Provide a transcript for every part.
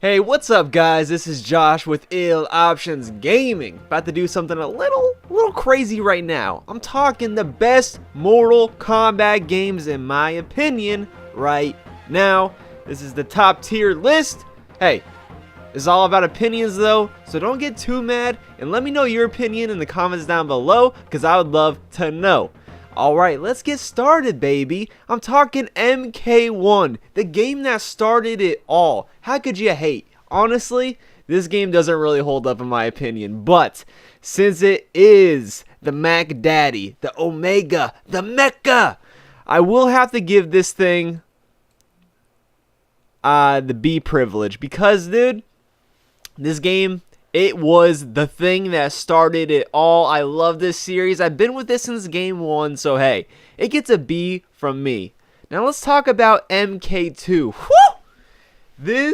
Hey, what's up guys? This is Josh with Ill Options Gaming. About to do something a little crazy right now. I'm talking the best Mortal Kombat games in my opinion right now. This is the top tier list. Hey, it's all about opinions though, so don't get too mad and let me know your opinion in the comments down below because I would love to know. Alright, let's get started, baby. I'm talking MK1, the game that started it all. How could you hate? Honestly, this game doesn't really hold up in my opinion, but since it is the Mac Daddy, the Omega, the Mecca, I will have to give this thing the B privilege because, dude, this game, it was the thing that started it all. I love this series. I've been with this since game 1, so hey, it gets a B from me. Now let's talk about MK2. Woo!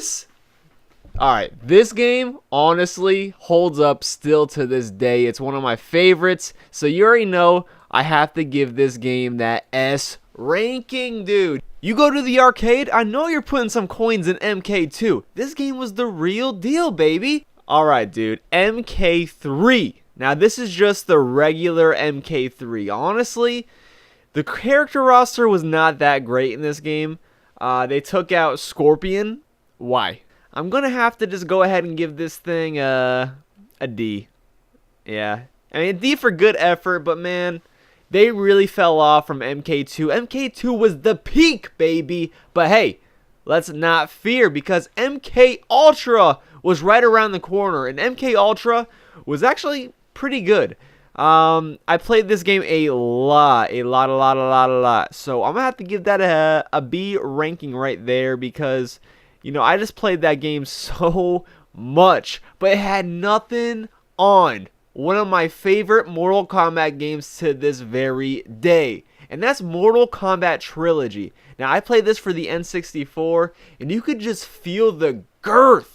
Alright, this game honestly holds up still to this day. It's one of my favorites, so you already know I have to give this game that S ranking, dude. You go to the arcade, I know you're putting some coins in MK2. This game was the real deal, baby. Alright, dude, MK3. Now, this is just the regular MK3. Honestly, the character roster was not that great in this game. They took out Scorpion. Why? I'm going to have to just go ahead and give this thing a D. Yeah. I mean, a D for good effort, but man, they really fell off from MK2. MK2 was the peak, baby. But hey, let's not fear because MK Ultra was right around the corner, and MK Ultra was actually pretty good. I played this game a lot. So I'm gonna have to give that a B ranking right there because, you know, I just played that game so much, but it had nothing on one of my favorite Mortal Kombat games to this very day, and that's Mortal Kombat Trilogy. Now, I played this for the N64, and you could just feel the girth.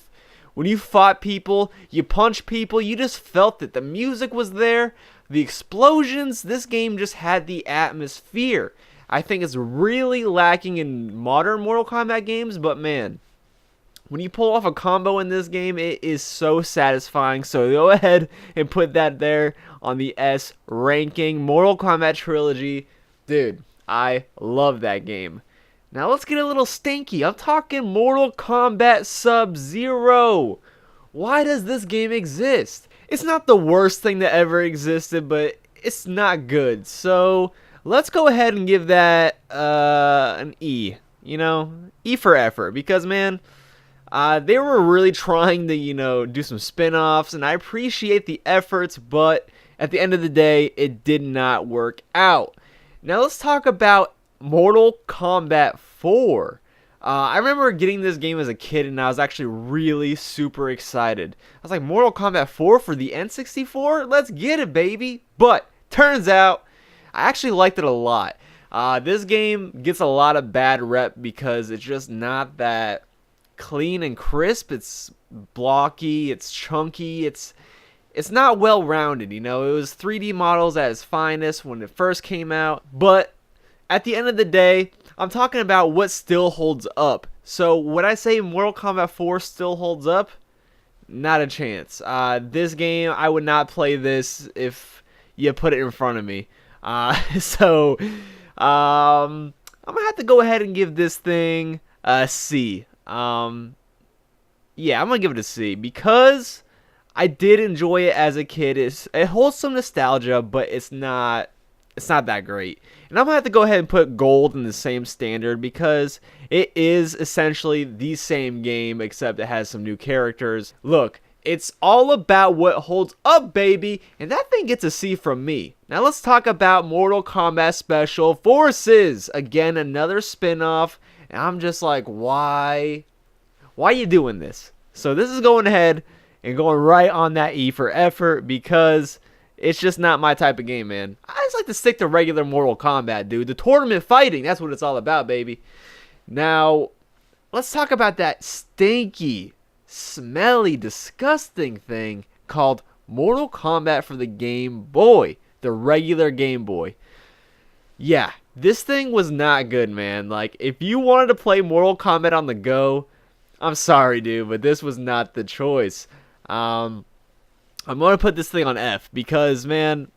When you fought people, you punched people, you just felt it. The music was there, the explosions, this game just had the atmosphere. I think it's really lacking in modern Mortal Kombat games, but man, when you pull off a combo in this game, it is so satisfying. So go ahead and put that there on the S ranking. Mortal Kombat Trilogy, dude, I love that game. Now let's get a little stinky. I'm talking Mortal Kombat Sub-Zero. Why does this game exist? It's not the worst thing that ever existed, but it's not good. So let's go ahead and give that an E. You know, E for effort. Because, man, they were really trying to, you know, do some spin-offs. And I appreciate the efforts, but at the end of the day, it did not work out. Now let's talk about Mortal Kombat 4. I remember getting this game as a kid and I was actually really super excited. I was like, Mortal Kombat 4 for the N64? Let's get it, baby. But turns out I actually liked it a lot. This game gets a lot of bad rep because it's just not that clean and crisp. It's blocky, it's chunky, it's not well rounded, you know. It was 3D models at its finest when it first came out, but at the end of the day, I'm talking about what still holds up. So when I say Mortal Kombat 4 still holds up, not a chance. This game, I would not play this if you put it in front of me. I'm going to have to go ahead and give this thing a C. Yeah, I'm going to give it a C because I did enjoy it as a kid. It holds some nostalgia, but it's not that great. And I'm going to have to go ahead and put Gold in the same standard because it is essentially the same game except it has some new characters. Look, it's all about what holds up, baby, and that thing gets a C from me. Now let's talk about Mortal Kombat Special Forces. Again, another spin-off, and I'm just like, why are you doing this? So this is going ahead and going right on that E for effort because it's just not my type of game, man. I just like to stick to regular Mortal Kombat, dude. The tournament fighting, that's what it's all about, baby. Now, let's talk about that stinky, smelly, disgusting thing called Mortal Kombat for the Game Boy. The regular Game Boy. Yeah, this thing was not good, man. Like, if you wanted to play Mortal Kombat on the go, I'm sorry, dude, but this was not the choice. I'm gonna put this thing on F because, man,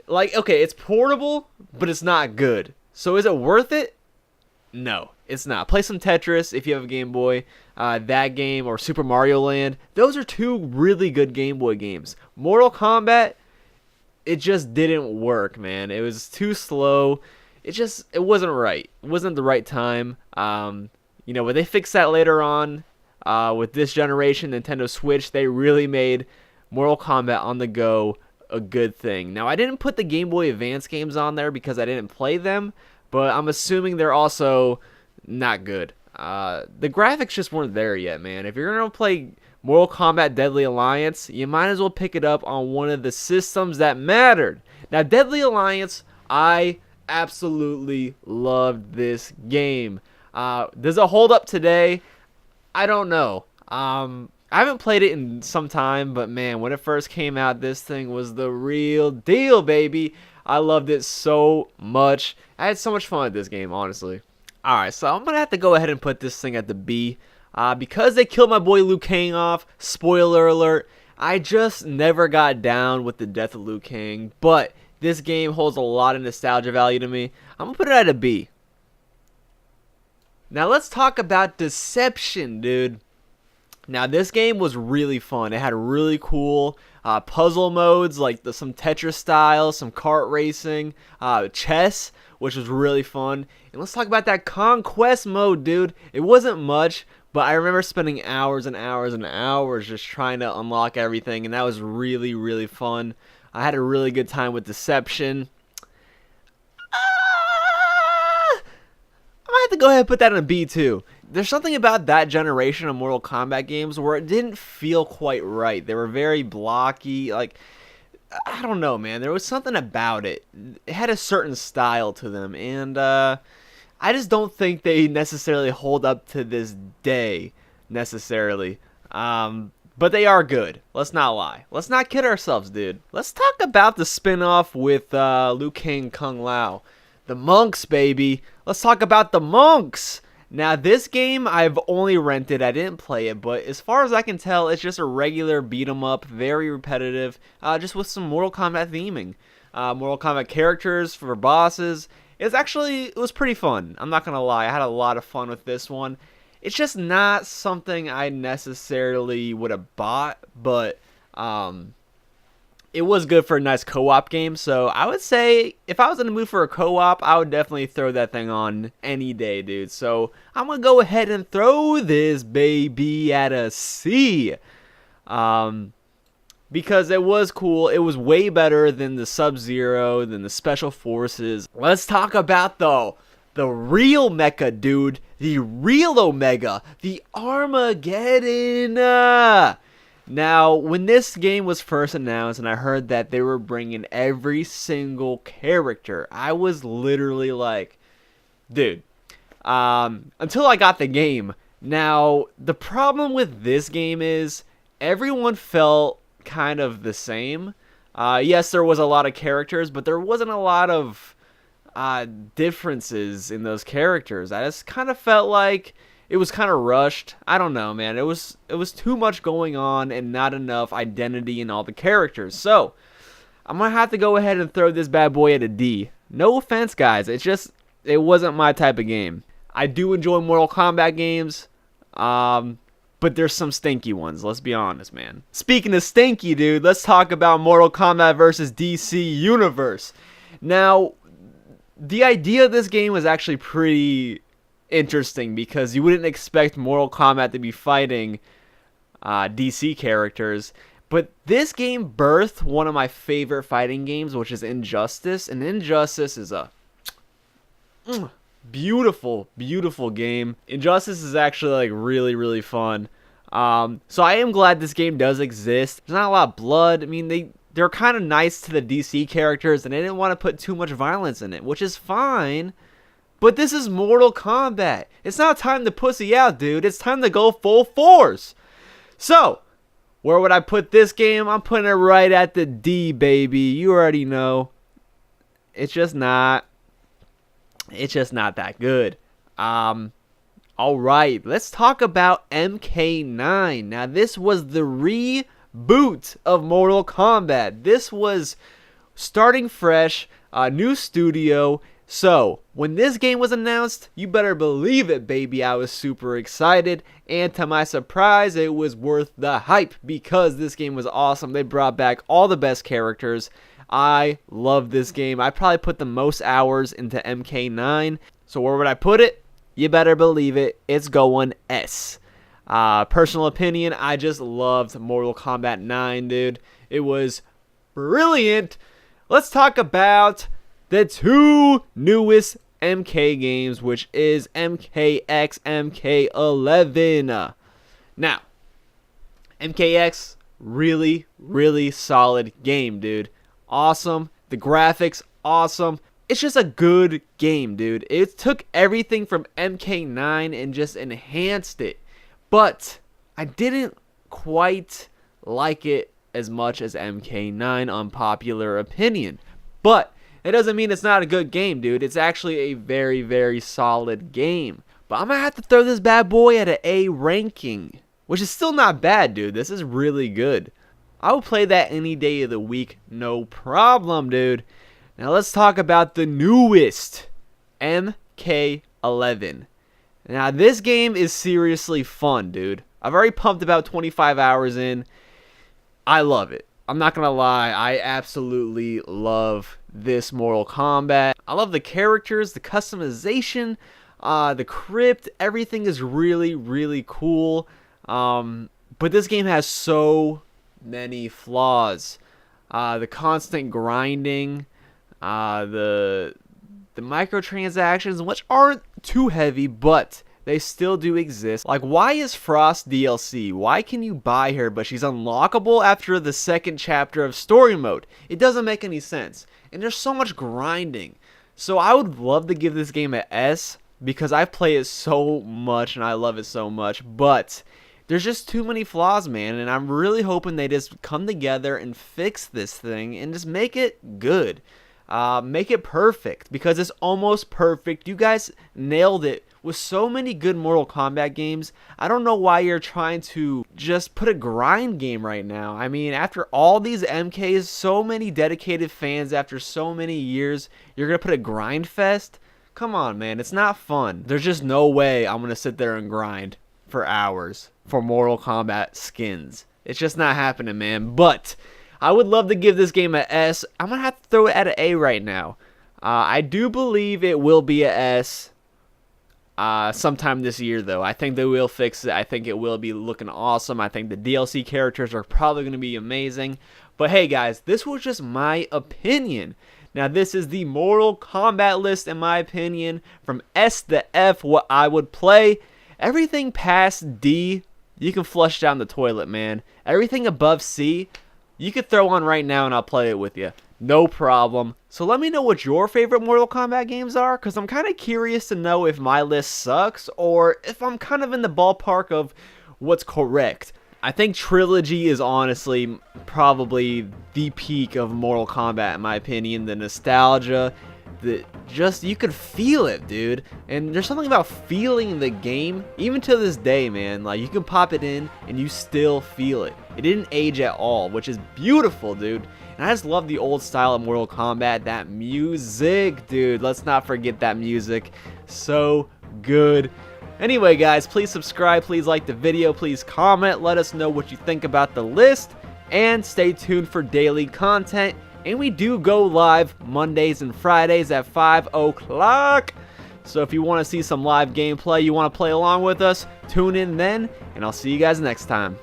like, okay, it's portable, but it's not good. So is it worth it? No, it's not. Play some Tetris if you have a Game Boy. That game or Super Mario Land. Those are two really good Game Boy games. Mortal Kombat, it just didn't work, man. It was too slow. It wasn't right. It wasn't the right time. But they fixed that later on. With this generation, Nintendo Switch, they really made Mortal Kombat on the go a good thing. Now, I didn't put the Game Boy Advance games on there because I didn't play them, but I'm assuming they're also not good. The graphics just weren't there yet, man. If you're going to play Mortal Kombat Deadly Alliance, you might as well pick it up on one of the systems that mattered. Now, Deadly Alliance, I absolutely loved this game. Does it hold up today? I don't know. I haven't played it in some time, but man, when it first came out, this thing was the real deal, baby. I loved it so much. I had so much fun with this game, honestly. Alright, so I'm going to have to go ahead and put this thing at the B. Because they killed my boy Liu Kang off, spoiler alert, I just never got down with the death of Liu Kang. But this game holds a lot of nostalgia value to me. I'm going to put it at a B. Now let's talk about Deception, dude. Now this game was really fun. It had really cool puzzle modes, like some Tetris style, some kart racing, chess, which was really fun. And let's talk about that conquest mode, dude. It wasn't much, but I remember spending hours and hours and hours just trying to unlock everything, and that was really, really fun. I had a really good time with Deception. I have to go ahead and put that in a B too. There's something about that generation of Mortal Kombat games where it didn't feel quite right. They were very blocky. Like, I don't know, man. There was something about it. It had a certain style to them. And I just don't think they necessarily hold up to this day, necessarily. But they are good. Let's not lie. Let's not kid ourselves, dude. Let's talk about the spin-off with Liu Kang Kung Lao. The monks, baby. Let's talk about the monks. Now, this game I've only rented. I didn't play it, but as far as I can tell, it's just a regular beat 'em up, very repetitive, just with some Mortal Kombat theming. Mortal Kombat characters for bosses. It was pretty fun. I'm not gonna lie. I had a lot of fun with this one. It's just not something I necessarily would have bought, but it was good for a nice co-op game. So I would say if I was in the mood for a co-op, I would definitely throw that thing on any day, dude. So I'm going to go ahead and throw this baby at a C. Because it was cool. It was way better than the Sub-Zero, than the Special Forces. Let's talk about the real mecha, dude. The real Omega. The Armageddon. Now, when this game was first announced and I heard that they were bringing every single character, I was literally like, dude, until I got the game. Now, the problem with this game is everyone felt kind of the same. Yes, there was a lot of characters, but there wasn't a lot of differences in those characters. I just kind of felt like it was kind of rushed. I don't know, man. It was too much going on and not enough identity in all the characters. So, I'm going to have to go ahead and throw this bad boy at a D. No offense, guys. It wasn't my type of game. I do enjoy Mortal Kombat games, but there's some stinky ones. Let's be honest, man. Speaking of stinky, dude, let's talk about Mortal Kombat versus DC Universe. Now, the idea of this game was actually pretty interesting because you wouldn't expect Mortal Kombat to be fighting DC characters, but this game birthed one of my favorite fighting games, which is Injustice, and Injustice is a beautiful, beautiful game. Injustice is actually like really, really fun. So I am glad this game does exist. There's not a lot of blood. I mean, they're kind of nice to the DC characters, and they didn't want to put too much violence in it, which is fine. But this is Mortal Kombat. It's not time to pussy out, dude. It's time to go full force. So, where would I put this game? I'm putting it right at the D, baby. You already know. It's just not that good. Alright, let's talk about MK9. Now, this was the reboot of Mortal Kombat. This was starting fresh, a new studio. So, when this game was announced, you better believe it, baby. I was super excited, and to my surprise, it was worth the hype because this game was awesome. They brought back all the best characters. I love this game. I probably put the most hours into MK9. So, where would I put it? You better believe it, it's going S. Personal opinion, I just loved Mortal Kombat 9, dude. It was brilliant. Let's talk about the two newest MK games, which is MKX, MK11. Now, MKX, really, really solid game, dude. Awesome. The graphics, awesome. It's just a good game, dude. It took everything from MK9 and just enhanced it. But I didn't quite like it as much as MK9, unpopular opinion. But it doesn't mean it's not a good game, dude. It's actually a very, very solid game. But I'm going to have to throw this bad boy at an A ranking, which is still not bad, dude. This is really good. I will play that any day of the week, no problem, dude. Now let's talk about the newest, MK11. Now this game is seriously fun, dude. I've already pumped about 25 hours in. I love it. I'm not gonna lie, I absolutely love this Mortal Kombat. I love the characters, the customization, the crypt, everything is really, really cool. But this game has so many flaws. The constant grinding, the microtransactions, which aren't too heavy, but they still do exist. Like, why is Frost DLC? Why can you buy her, but she's unlockable after the second chapter of story mode? It doesn't make any sense. And there's so much grinding. So I would love to give this game an S, because I play it so much and I love it so much, but there's just too many flaws, man, and I'm really hoping they just come together and fix this thing and just make it good. Make it perfect, because it's almost perfect. You guys nailed it with so many good Mortal Kombat games. I don't know why you're trying to just put a grind game right now. I mean, after all these MKs, so many dedicated fans after so many years, you're going to put a grind fest? Come on, man, it's not fun. There's just no way I'm going to sit there and grind for hours for Mortal Kombat skins. It's just not happening, man. But I would love to give this game an S. I'm going to have to throw it at an A right now. I do believe it will be a S sometime this year, though. I think they will fix it. I think it will be looking awesome. I think the DLC characters are probably going to be amazing. But hey, guys, this was just my opinion. Now, this is the Mortal Kombat list, in my opinion, from S to F, what I would play. Everything past D, you can flush down the toilet, man. Everything above C, you could throw on right now and I'll play it with you. No problem. So let me know what your favorite Mortal Kombat games are, because I'm kind of curious to know if my list sucks or if I'm kind of in the ballpark of what's correct. I think Trilogy is honestly probably the peak of Mortal Kombat, in my opinion. The nostalgia, you could feel it, dude. And there's something about feeling the game, even to this day, man. Like, you can pop it in and you still feel it. It didn't age at all, which is beautiful, dude. And I just love the old style of Mortal Kombat. That music, dude. Let's not forget that music. So good. Anyway, guys, please subscribe, please like the video, please comment, let us know what you think about the list, and stay tuned for daily content. And we do go live Mondays and Fridays at 5 o'clock. So if you want to see some live gameplay, you want to play along with us, tune in then, and I'll see you guys next time.